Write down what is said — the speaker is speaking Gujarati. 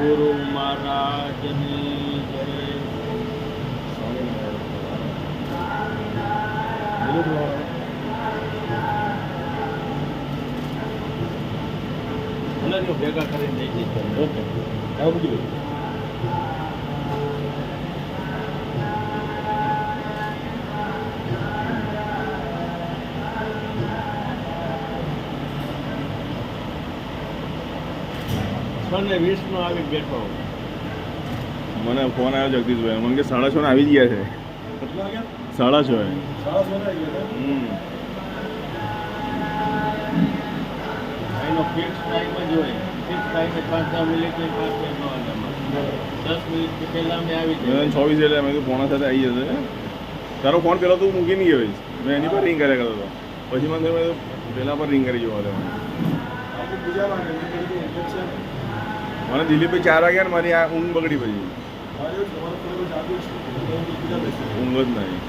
ગુરુ મહારાજની જય. ભેગા કરીને દઈ દીધા. ઓકે, આવું બધું મને 20 નો આવી બેઠો. મને ફોન આવ્યો જગદીશભાઈ, મને કે 6:30 ને આવી જ ગયા છે. કેટલા વાગ્યા? 6:30. 6:30 એનો ફિક્સ ટાઈમ જ હોય. ફિક્સ ટાઈમે 5-10 મિનિટની 5 વાગ્યામાં 10 મિનિટ પહેલા અમે આવી જાય. 26 એટલે મેં કીધું 6:45 આવી જશે. તારો ફોન પેલો તું મૂકી નહીં ગયો, મેં એની પર રિંગ કર્યા કરતો હતો. પછી મને પેલા પર રિંગ કરી જોવા મને દિલ્હી 4 વાગ્યા ને મારી આ ઊંઘ બગડી પછી ઊંઘ જ નહીં.